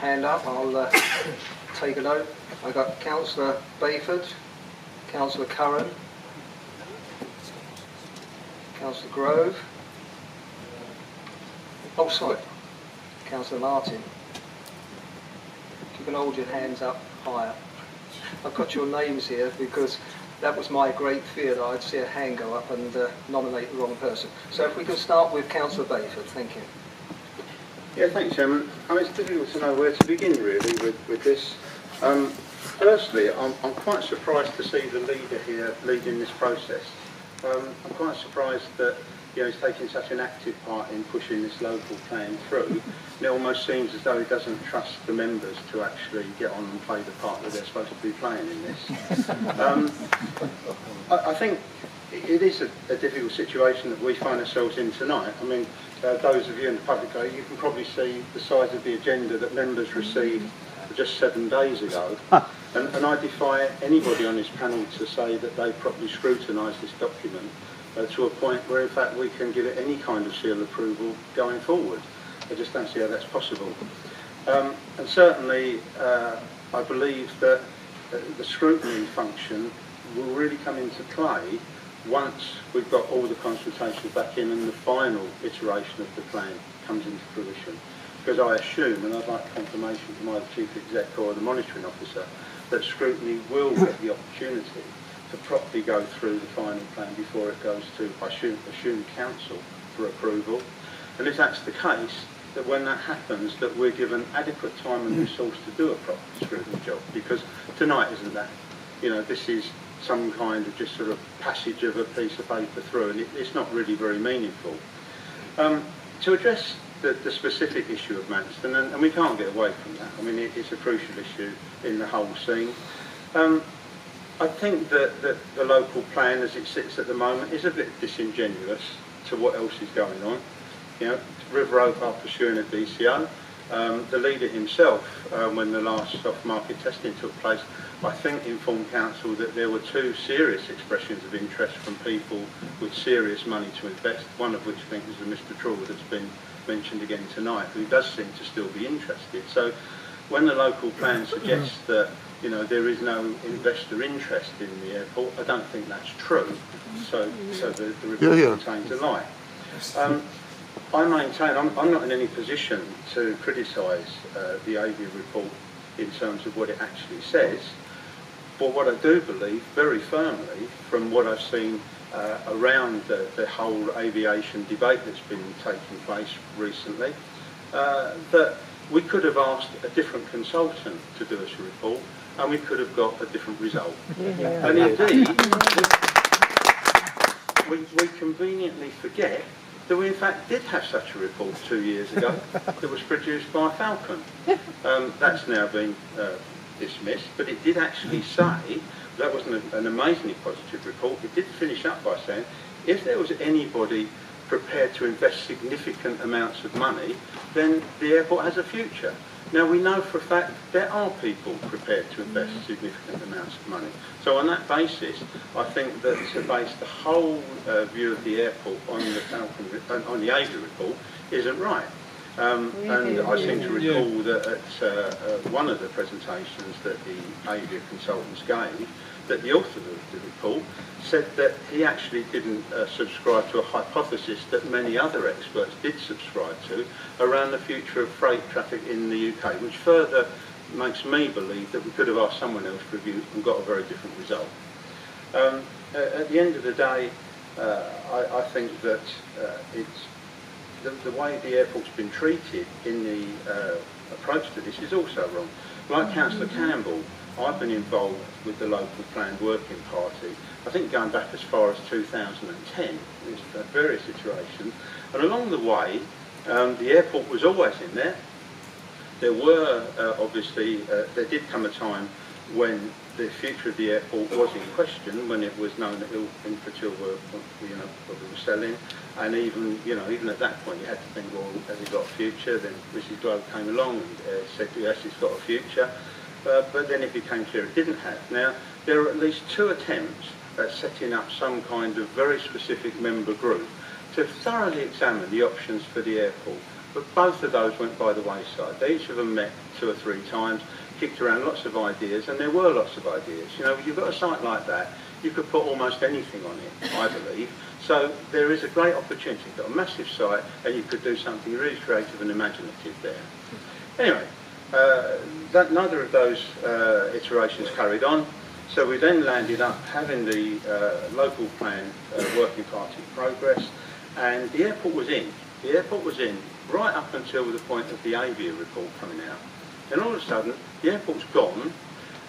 hand up, I'll take a note. I've got Councillor Bayford, Councillor Curran, Councillor Grove, oh sorry, Councillor Martin. You can hold your hands up higher. I've got your names here because that was my great fear, that I'd see a hand go up and nominate the wrong person. So if we can start with Councillor Bayford, thank you. Yeah, thanks, Chairman. I mean, it's difficult to know where to begin really with this. Firstly, I'm quite surprised to see the leader here leading this process. I'm quite surprised that he's taking such an active part in pushing this local plan through. And it almost seems as though he doesn't trust the members to actually get on and play the part that they're supposed to be playing in this. I think it is a difficult situation that we find ourselves in tonight. I mean, those of you in the public, you can probably see the size of the agenda that members received just 7 days ago. And I defy anybody on this panel to say that they properly scrutinised this document to a point where in fact we can give it any kind of seal approval going forward. I just don't see how that's possible. And certainly I believe that the scrutiny function will really come into play once we've got all the consultations back in and the final iteration of the plan comes into fruition. Because I assume, and I'd like confirmation from either Chief Exec or the Monitoring Officer, that scrutiny will get the opportunity to properly go through the final plan before it goes to, I assume Council for approval. And if that's the case, that when that happens, that we're given adequate time and resource to do a proper scrutiny job. Because tonight isn't that. This is some kind of just sort of passage of a piece of paper through, and it's not really very meaningful. To address the specific issue of Manston, and we can't get away from that. I mean, it's a crucial issue in the whole scene. I think that the local plan as it sits at the moment is a bit disingenuous to what else is going on. River Oak are pursuing a DCO. The leader himself, when the last off-market testing took place, I think informed Council that there were 2 serious expressions of interest from people with serious money to invest, one of which I think is the Mr. Trull that's been mentioned again tonight, who does seem to still be interested. So when the local plan suggests that there is no investor interest in the airport, I don't think that's true. So the report contains a lie. I maintain I'm not in any position to criticise the Avia report in terms of what it actually says, but what I do believe very firmly from what I've seen around the whole aviation debate that's been taking place recently, that we could have asked a different consultant to do us a report and we could have got a different result. And indeed, we conveniently forget that we in fact did have such a report 2 years ago that was produced by Falcon. That's now been dismissed, but it did actually say, that wasn't an amazingly positive report, it did finish up by saying if there was anybody prepared to invest significant amounts of money, then the airport has a future. Now we know for a fact there are people prepared to invest significant amounts of money. So on that basis, I think that to base the whole view of the airport on the Falcon, on the Avia report isn't right. And I seem to recall that at one of the presentations that the Avia consultants gave, that the author of the report said that he actually didn't subscribe to a hypothesis that many other experts did subscribe to around the future of freight traffic in the UK, which further makes me believe that we could have asked someone else to review and got a very different result. At the end of the day, I think that the way the airport's been treated in the approach to this is also wrong. Like Councillor Campbell, I've been involved with the local planned working party, I think going back as far as 2010, in various iterations, and along the way the airport was always in there. There were obviously, there did come a time when the future of the airport was in question, when it was known that Infratil were selling, and even at that point you had to think, well, has it got a future? Then Mrs. Globe came along and said, yes, it's got a future. But then it became clear it didn't have. Now, there are at least 2 attempts at setting up some kind of very specific member group to thoroughly examine the options for the airport but both of those went by the wayside. Each of them met 2 or 3 times, kicked around lots of ideas, and there were lots of ideas. You know, if you've got a site like that, you could put almost anything on it, I believe. So there is a great opportunity. You've got a massive site, and you could do something really creative and imaginative there. Anyway, neither of those iterations carried on. So we then landed up having the local plan working party progress, and the airport was in. The airport was in right up until the point of the Avia report coming out. Then all of a sudden, the airport's gone,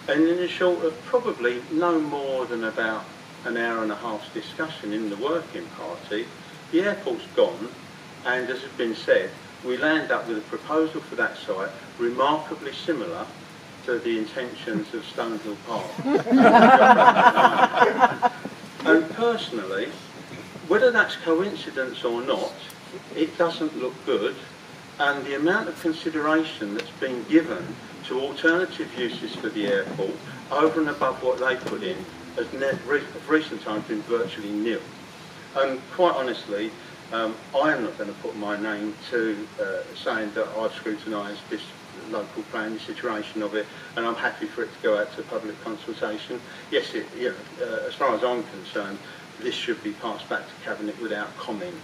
and in a short of probably no more than about an hour and a half's discussion in the working party, the airport's gone, and as has been said, we land up with a proposal for that site remarkably similar to the intentions of Stonehill Park. And personally, whether that's coincidence or not, it doesn't look good, and the amount of consideration that's been given to alternative uses for the airport over and above what they put in has of recent times been virtually nil. And quite honestly, I am not going to put my name to saying that I've scrutinised this local plan, the situation of it, and I'm happy for it to go out to public consultation. Yes, as far as I'm concerned, this should be passed back to Cabinet without comment.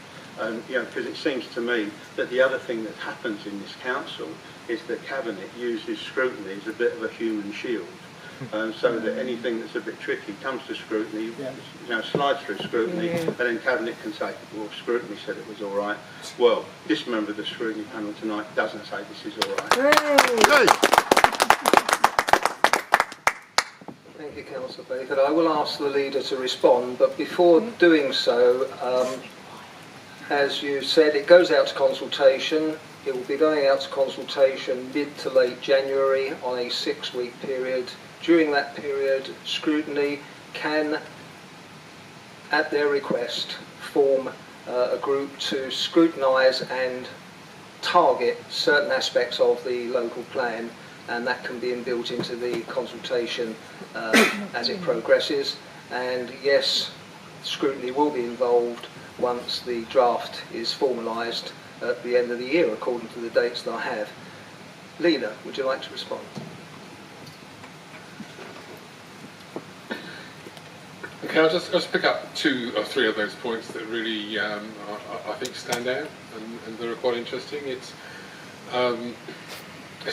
Because it seems to me that the other thing that happens in this council is that Cabinet uses scrutiny as a bit of a human shield. So that anything that's a bit tricky comes to scrutiny, slides through scrutiny, and then Cabinet can say, well, scrutiny said it was all right. Well, this member of the scrutiny panel tonight doesn't say this is all right. Thank you, Councillor Baker. I will ask the leader to respond, but before doing so, as you said, it goes out to consultation. It will be going out to consultation mid to late January on a 6-week period. During that period, Scrutiny can, at their request, form a group to scrutinise and target certain aspects of the local plan, and that can be inbuilt into the consultation as it progresses. And yes, Scrutiny will be involved once the draft is formalised at the end of the year, according to the dates that I have. Leader, would you like to respond? Okay, I'll just pick up 2 or 3 of those points that really I think stand out and they're quite interesting. It's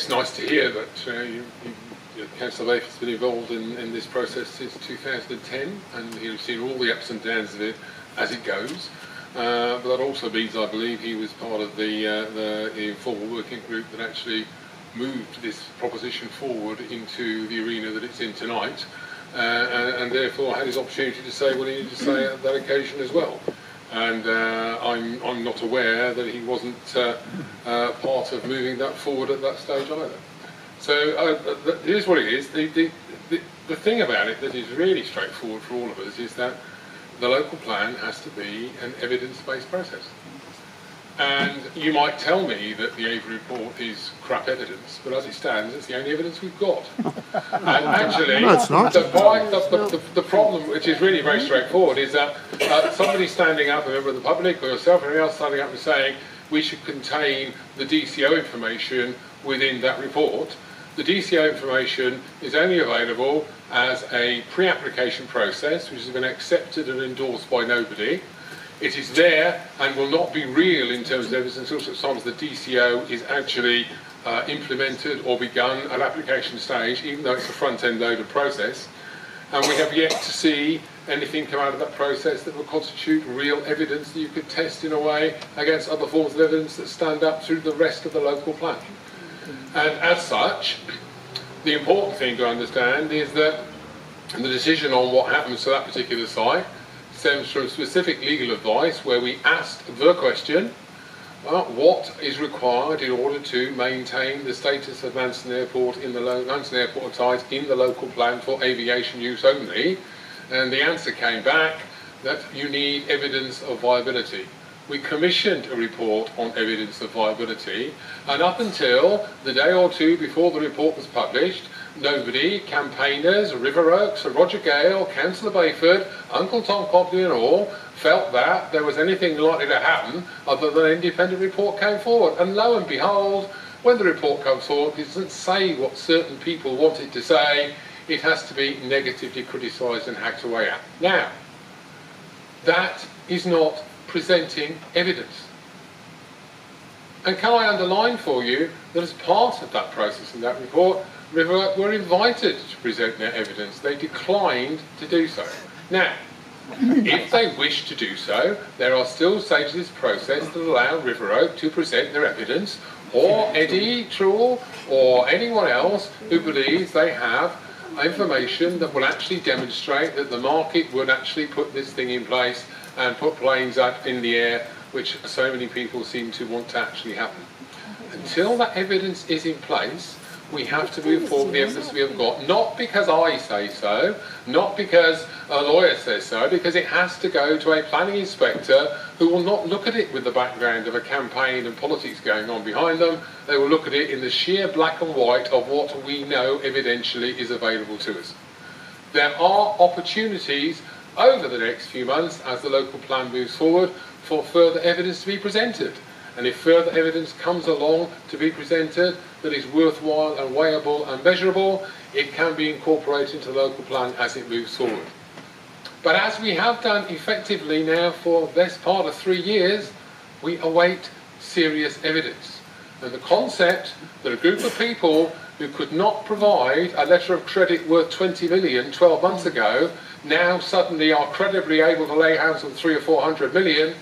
nice to hear that Councillor Leif has been involved in this process since 2010, and you've seen all the ups and downs of it as it goes. But that also means, I believe, he was part of the informal working group that actually moved this proposition forward into the arena that it's in tonight, and therefore had his opportunity to say what he needed to say at that occasion as well. And I'm not aware that he wasn't part of moving that forward at that stage either. So here's what it is. The thing about it that is really straightforward for all of us is that the local plan has to be an evidence-based process. And you might tell me that the Avia report is crap evidence, but as it stands, it's the only evidence we've got. And actually, no, it's not. The problem, which is really very straightforward, is that somebody standing up, a member of the public or yourself or anyone else standing up and saying we should contain the DCO information within that report. The DCO information is only available as a pre-application process, which has been accepted and endorsed by nobody. It is there and will not be real in terms of evidence until such time as the DCO is actually implemented or begun at application stage, even though it's a front-end loaded process. And we have yet to see anything come out of that process that will constitute real evidence that you could test in a way against other forms of evidence that stand up through the rest of the local plan. And as such, the important thing to understand is that the decision on what happens to that particular site stems from specific legal advice where we asked the question, what is required in order to maintain the status of Manston Airport Manston Airport site in the local plan for aviation use only? And the answer came back that you need evidence of viability. We commissioned a report on evidence of viability, and up until the day or two before the report was published, nobody, campaigners, River Oaks, Roger Gale, Councillor Bayford, Uncle Tom Copley and all, felt that there was anything likely to happen other than an independent report came forward. And lo and behold, when the report comes forward, it doesn't say what certain people want it to say. It has to be negatively criticised and hacked away at. Now, that is not presenting evidence. And can I underline for you that as part of that process in that report, River Oaks were invited to present their evidence. They declined to do so. Now, if they wish to do so, there are still stages of this process that allow River Oaks to present their evidence, or Eddie Truell, or anyone else who believes they have information that will actually demonstrate that the market would actually put this thing in place and put planes up in the air, which so many people seem to want to actually happen. Until that evidence is in place, we have to move forward with the evidence we have got, not because I say so, not because a lawyer says so, because it has to go to a planning inspector who will not look at it with the background of a campaign and politics going on behind them. They will look at it in the sheer black and white of what we know evidentially is available to us. There are opportunities over the next few months as the local plan moves forward for further evidence to be presented. And if further evidence comes along to be presented that is worthwhile and weighable and measurable, it can be incorporated into the local plan as it moves forward. But as we have done effectively now for the best part of 3 years, we await serious evidence. And the concept that a group of people who could not provide a letter of credit worth 20 million 12 months ago now suddenly are credibly able to lay hands on 300 or 400 million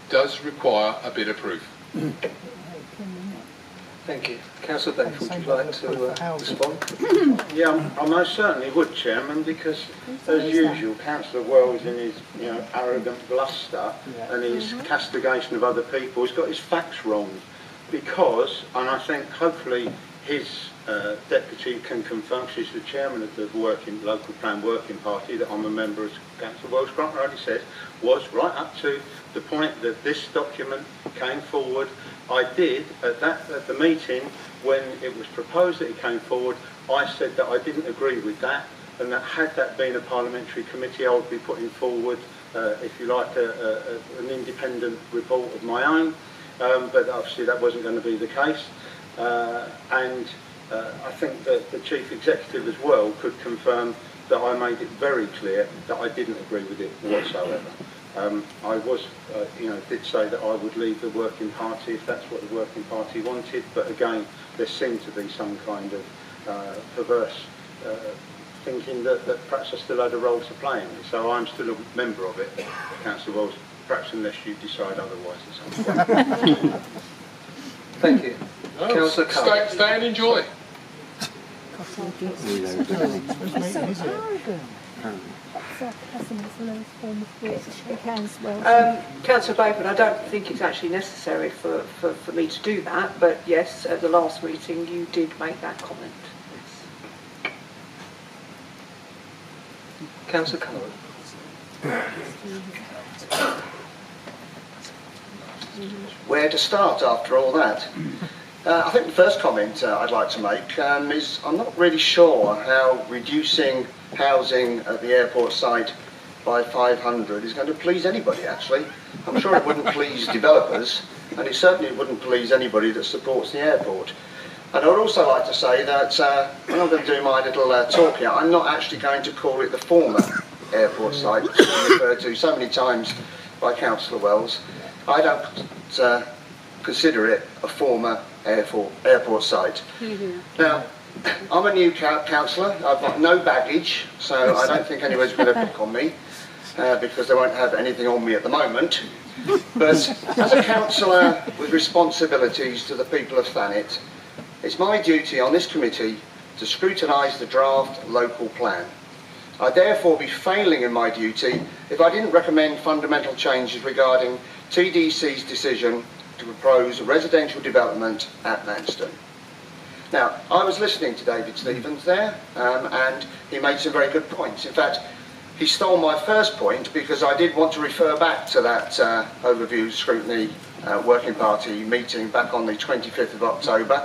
does require a bit of proof. Thank you. Councillor Dave, would you like to respond? Yeah, I most certainly would, Chairman, because as usual, Councillor Wells in his arrogant bluster and his castigation of other people has got his facts wrong. Because, and I think hopefully his deputy can confirm, she's the chairman of the local plan working party that I'm a member, as Councillor Wells rightly said, was right up to the point that this document came forward. I did, at the meeting, when it was proposed that it came forward, I said that I didn't agree with that, and that had that been a parliamentary committee, I would be putting forward, if you like, an independent report of my own, but obviously that wasn't going to be the case. And I think that the Chief Executive as well could confirm that I made it very clear that I didn't agree with it whatsoever. I was, did say that I would leave the working party if that's what the working party wanted, but again, there seemed to be some kind of perverse thinking that perhaps I still had a role to play in it. So I'm still a member of it, Councillor Wells, perhaps unless you decide otherwise at some point. Thank you. Councillor Cullen. Stay and enjoy. Councillor Bayford, I don't think it's actually necessary for me to do that, but yes, at the last meeting you did make that comment. Yes. Councillor Cullen. Where to start after all that? I think the first comment I'd like to make is I'm not really sure how reducing housing at the airport site by 500 is going to please anybody, actually. I'm sure it wouldn't please developers, and it certainly wouldn't please anybody that supports the airport. And I would also like to say that when I'm going to do my little talk here, I'm not actually going to call it the former airport site, which has been referred to so many times by Councillor Wells. I don't consider it a former airport site. Now, I'm a new councillor, I've got no baggage, so I don't think anyone's going to pick on me, because they won't have anything on me at the moment. But as a councillor with responsibilities to the people of Thanet, it's my duty on this committee to scrutinise the draft local plan. I'd therefore be failing in my duty if I didn't recommend fundamental changes regarding TDC's decision to propose a residential development at Manston. Now, I was listening to David Stevens there, and he made some very good points. In fact, he stole my first point because I did want to refer back to that overview scrutiny working party meeting back on the 25th of October.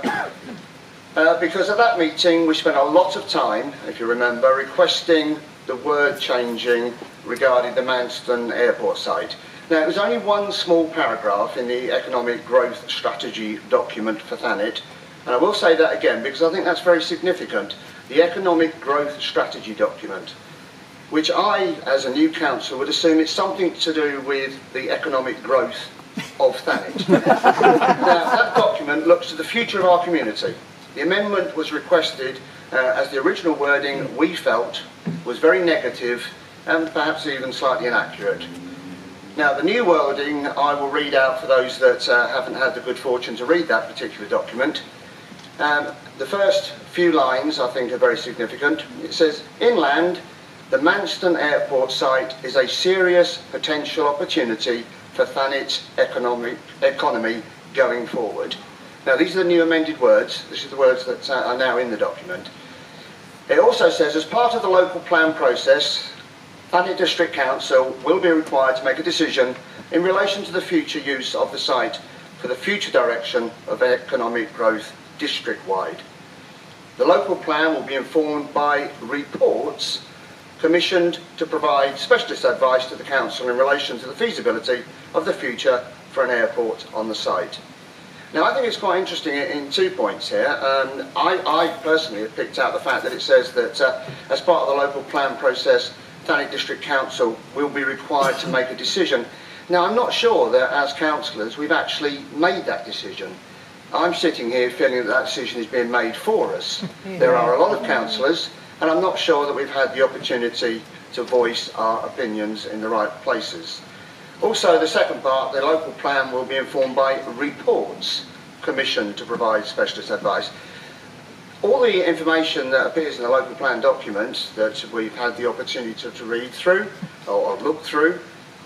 because at that meeting we spent a lot of time, if you remember, requesting the word changing regarding the Manston airport site. Now, it was only one small paragraph in the economic growth strategy document for Thanet, and I will say that again because I think that's very significant. The economic growth strategy document, which I, as a new council, would assume it's something to do with the economic growth of Thanet. Now, that document looks to the future of our community. The amendment was requested as the original wording we felt was very negative and perhaps even slightly inaccurate. Now, the new wording I will read out for those that haven't had the good fortune to read that particular document. The first few lines I think are very significant. It says, inland, the Manston airport site is a serious potential opportunity for Thanet's economy going forward. Now, these are the new amended words. These are the words that are now in the document. It also says, as part of the local plan process, Thanet District Council will be required to make a decision in relation to the future use of the site for the future direction of economic growth district-wide. The local plan will be informed by reports commissioned to provide specialist advice to the council in relation to the feasibility of the future for an airport on the site. Now, I think it's quite interesting in 2 points here. I personally have picked out the fact that it says that as part of the local plan process, Thanet District Council will be required to make a decision. Now, I'm not sure that as councillors we've actually made that decision. I'm sitting here feeling that that decision is being made for us. There are a lot of councillors, and I'm not sure that we've had the opportunity to voice our opinions in the right places. Also, the second part, the local plan will be informed by reports commissioned to provide specialist advice. All the information that appears in the local plan document that we've had the opportunity to read through, or look through,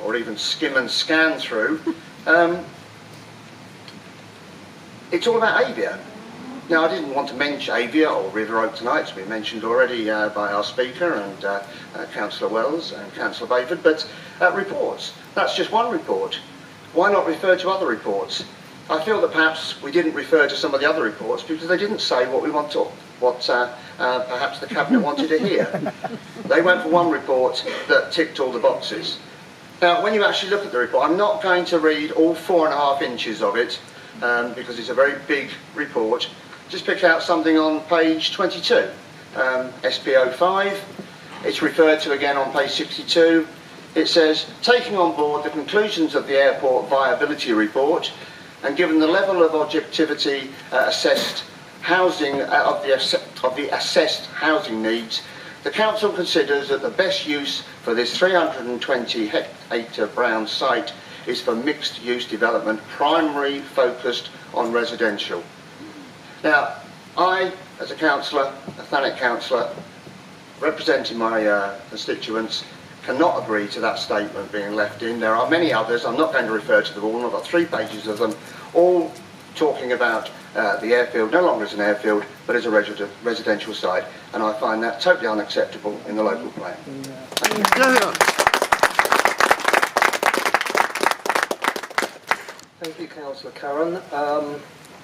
or even skim and scan through, it's all about Avia. Now, I didn't want to mention Avia or River Oak tonight. It's been mentioned already by our speaker and Councillor Wells and Councillor Bayford, but reports. That's just one report. Why not refer to other reports? I feel that perhaps we didn't refer to some of the other reports because they didn't say what we want to, perhaps the Cabinet wanted to hear. They went for one report that ticked all the boxes. Now, when you actually look at the report, I'm not going to read all 4.5 inches of it because it's a very big report. Just pick out something on page 22, SPO5. It's referred to again on page 62. It says, taking on board the conclusions of the airport viability report and given the level of objectivity assessed housing of the assessed housing needs, the council considers that the best use for this 320 hectare brown site is for mixed use development, primarily focused on residential. Now, I, as a councillor, a Thanet councillor, representing my constituents, cannot agree to that statement being left in. There are many others, I'm not going to refer to them all, I've got 3 pages of them, all talking about the airfield no longer as an airfield, but as a residential site, and I find that totally unacceptable in the local plan. Thank you, Councillor Curran.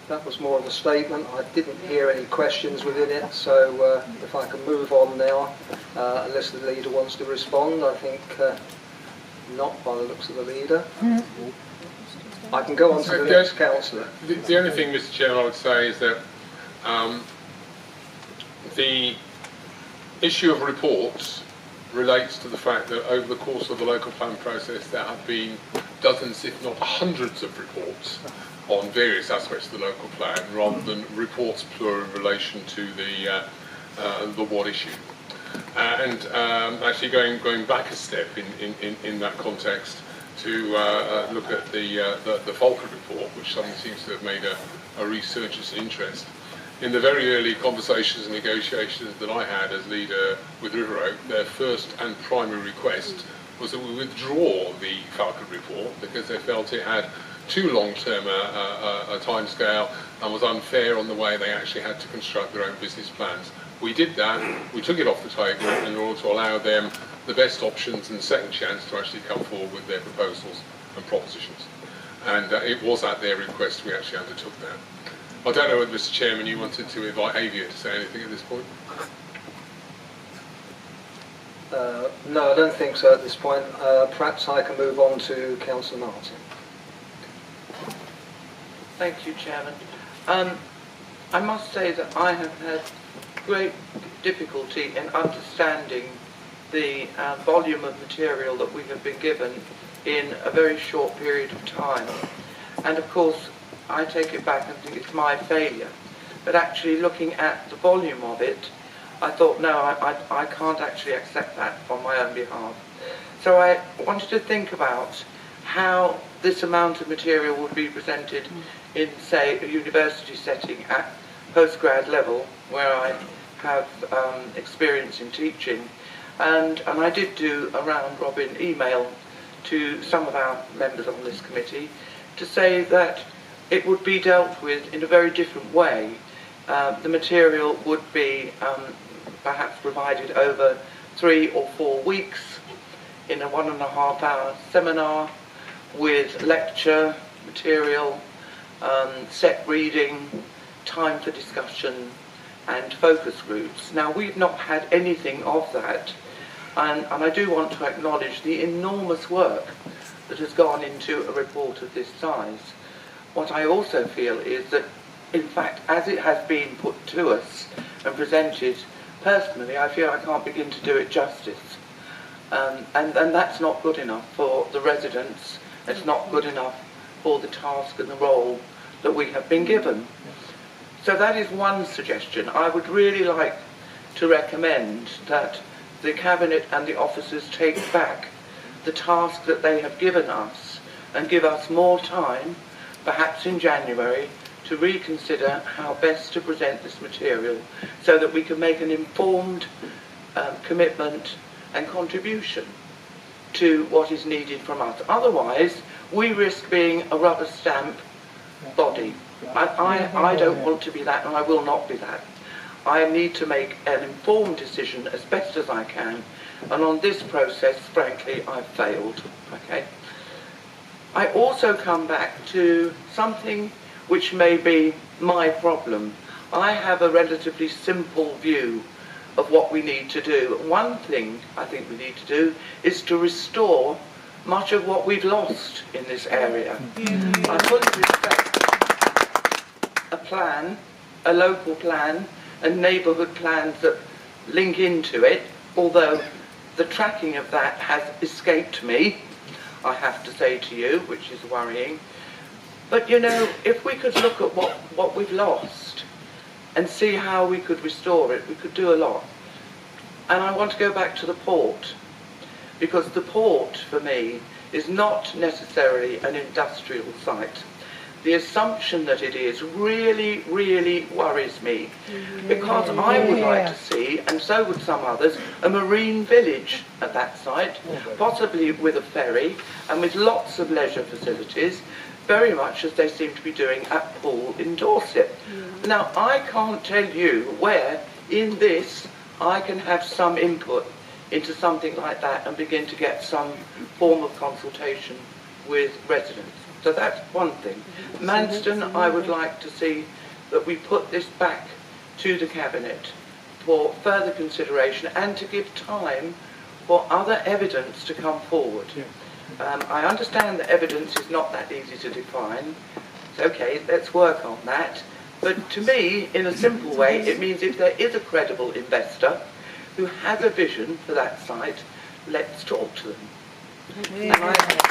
That was more of a statement. I didn't hear any questions within it, so if I can move on now, unless the leader wants to respond. I think not by the looks of the leader. I can go on to the next councillor. The only thing, Mr. Chairman, I would say is that the issue of reports relates to the fact that over the course of the local plan process there have been dozens, if not hundreds of reports on various aspects of the local plan, rather than reports plural in relation to the what issue. And actually going back a step in that context to look at the Falkland report, which someone seems to have made a resurgence interest. In the very early conversations and negotiations that I had as leader with River Oak, their first and primary request was that we withdraw the Falkland report because they felt it had too long-term a timescale and was unfair on the way they actually had to construct their own business plans. We did that, we took it off the table in order to allow them the best options and second chance to actually come forward with their proposals and propositions. And it was at their request we actually undertook that. I don't know whether, Mr. Chairman, you wanted to invite Avia to say anything at this point. No, I don't think so at this point. Perhaps I can move on to Councillor Martin. Thank you, Chairman. I must say that I have had great difficulty in understanding the volume of material that we have been given in a very short period of time. And of course, I take it back and think it's my failure. But actually looking at the volume of it, I thought, no, I can't actually accept that on my own behalf. So I wanted to think about how this amount of material would be presented in, say, a university setting at postgrad level, where I have experience in teaching. And I did do a round-robin email to some of our members on this committee to say that it would be dealt with in a very different way. The material would be perhaps provided over 3 or 4 weeks in a 1.5-hour seminar with lecture material, set reading, time for discussion and focus groups. Now, we've not had anything of that, and I do want to acknowledge the enormous work that has gone into a report of this size. What I also feel is that, in fact, as it has been put to us and presented, personally, I feel I can't begin to do it justice. And that's not good enough for the residents. It's not good enough for the task and the role that we have been given. So that is one suggestion. I would really like to recommend that the Cabinet and the officers take back the task that they have given us and give us more time, perhaps in January, to reconsider how best to present this material so that we can make an informed commitment and contribution to what is needed from us. Otherwise, we risk being a rubber stamp body. I don't want to be that, and I will not be that. I need to make an informed decision as best as I can, and on this process, frankly, I've failed. Okay. I also come back to something which may be my problem. I have a relatively simple view of what we need to do. One thing I think we need to do is to restore much of what we've lost in this area. I fully respect a plan, a local plan, and neighbourhood plans that link into it, although the tracking of that has escaped me, I have to say to you, which is worrying. But you know, if we could look at what we've lost and see how we could restore it, we could do a lot. And I want to go back to the port, because the port, for me, is not necessarily an industrial site. The assumption that it is really, really worries me, because I would like to see, and so would some others, a marine village at that site, possibly with a ferry and with lots of leisure facilities, very much as they seem to be doing at Poole in Dorset. Now, I can't tell you where in this I can have some input into something like that and begin to get some form of consultation with residents. So that's one thing. Manston, I would like to see that we put this back to the Cabinet for further consideration and to give time for other evidence to come forward. I understand that evidence is not that easy to define. It's okay, let's work on that. But to me, in a simple way, it means if there is a credible investor who has a vision for that site, let's talk to them. And I think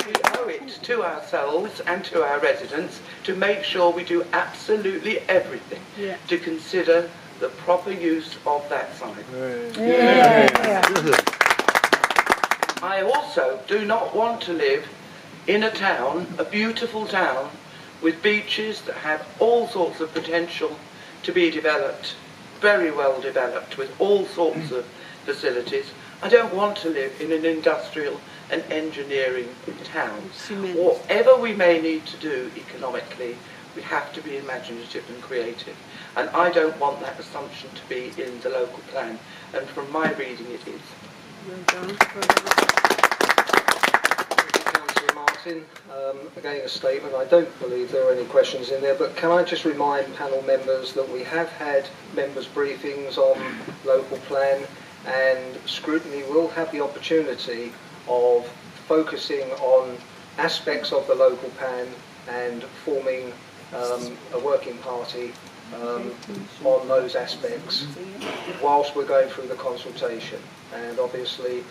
we owe it to ourselves and to our residents to make sure we do absolutely everything to consider the proper use of that site. I also do not want to live in a town, a beautiful town, with beaches that have all sorts of potential to be developed, very well developed, with all sorts of facilities. I don't want to live in an industrial and engineering town. Whatever we may need to do economically, we have to be imaginative and creative. And I don't want that assumption to be in the local plan. And from my reading, it is. Thank you, Councillor Martin. Martin. Again, a statement. I don't believe there are any questions in there, but can I just remind panel members that we have had members' briefings on local plan, and Scrutiny will have the opportunity of focusing on aspects of the local plan and forming a working party on those aspects whilst we're going through the consultation. And obviously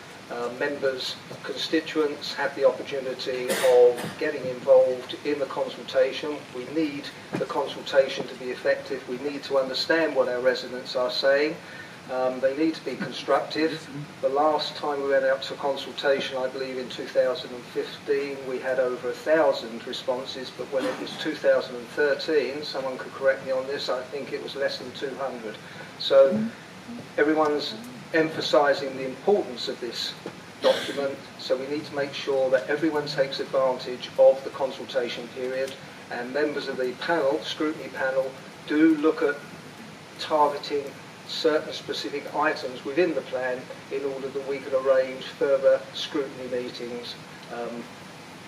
members, constituents have the opportunity of getting involved in the consultation. We need the consultation to be effective. We need to understand what our residents are saying. They need to be constructive. The last time we went out to consultation, I believe in 2015, we had over 1,000 responses, but when it was 2013, someone could correct me on this, I think it was less than 200. So everyone's emphasising the importance of this document, so we need to make sure that everyone takes advantage of the consultation period, and members of the panel, scrutiny panel, do look at targeting certain specific items within the plan in order that we can arrange further scrutiny meetings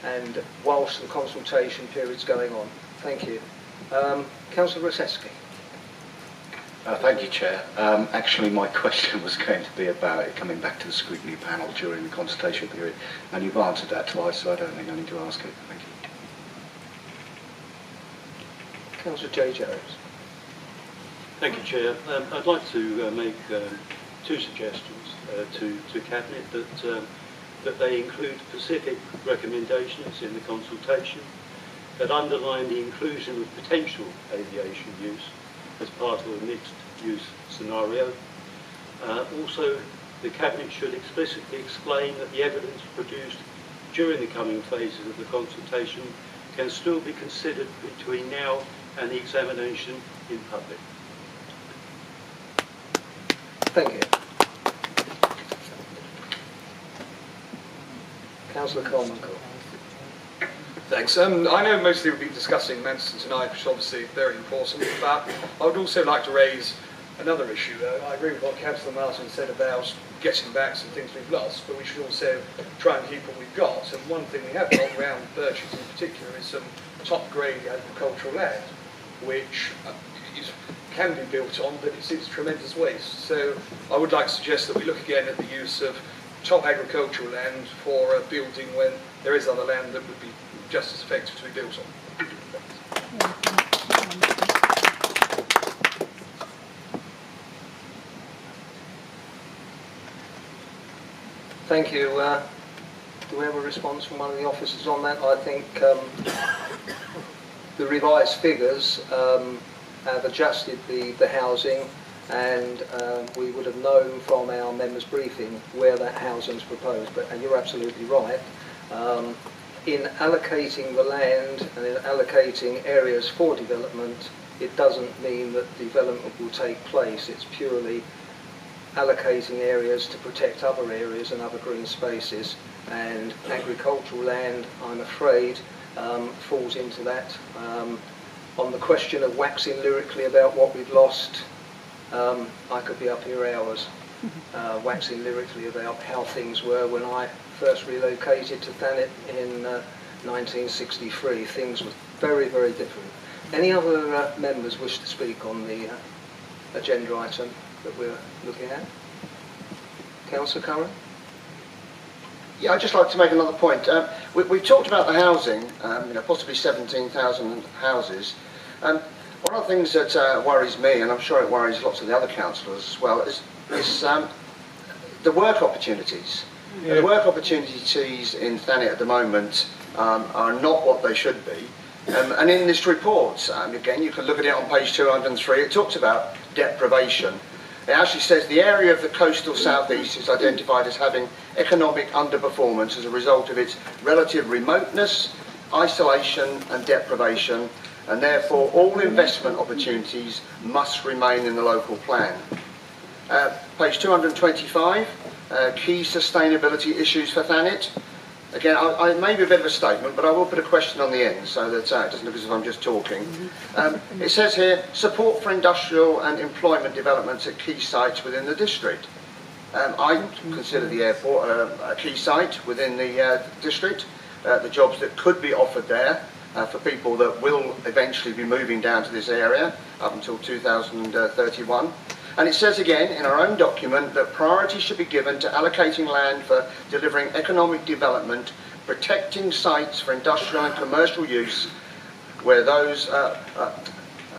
and whilst the consultation period's going on. Thank you. Councillor Rosecki. Thank you, Chair. Actually, my question was going to be about it coming back to the scrutiny panel during the consultation period, and you've answered that twice, so I don't think I need to ask it. Thank you. Councillor J. Jones. Thank you, Chair. I'd like to make two suggestions to Cabinet that they include specific recommendations in the consultation that underline the inclusion of potential aviation use as part of a mixed-use scenario. Also, the Cabinet should explicitly explain that the evidence produced during the coming phases of the consultation can still be considered between now and the examination in public. Thank you. Councillor Coleman. Thanks. I know mostly we'll be discussing Manston tonight, which is obviously very important, but I would also like to raise another issue. I agree with what Councillor Martin said about getting back some things we've lost, but we should also try and keep what we've got. And one thing we have got around Birches in particular is some top-grade agricultural land, which can be built on, but it's tremendous waste. So I would like to suggest that we look again at the use of top agricultural land for building when there is other land that would be just as effective to be built on. Thank you. Do we have a response from one of the officers on that? I think the revised figures have adjusted the housing, and we would have known from our members' briefing where that housing is proposed. And you're absolutely right. In allocating the land and in allocating areas for development, it doesn't mean that development will take place. It's purely allocating areas to protect other areas and other green spaces. And agricultural land, I'm afraid, falls into that. On the question of waxing lyrically about what we've lost, I could be up here hours waxing lyrically about how things were when I first relocated to Thanet in 1963. Things were very, very different. Any other members wish to speak on the agenda item that we're looking at? Councillor Curran? Yeah, I'd just like to make another point. We've talked about the housing, possibly 17,000 houses. One of the things that worries me, and I'm sure it worries lots of the other councillors as well, is the work opportunities. Yeah. The work opportunities in Thanet at the moment are not what they should be. And in this report, again, you can look at it on page 203, it talks about deprivation. It actually says the area of the coastal southeast is identified as having economic underperformance as a result of its relative remoteness, isolation and deprivation, and therefore all investment opportunities must remain in the local plan. Page 225, key sustainability issues for Thanet. Again, I may be a bit of a statement, but I will put a question on the end so that it doesn't look as if I'm just talking. It says here, support for industrial and employment developments at key sites within the district. I consider the airport a key site within the district. the jobs that could be offered there for people that will eventually be moving down to this area up until 2031. And it says again in our own document that priority should be given to allocating land for delivering economic development, protecting sites for industrial and commercial use where those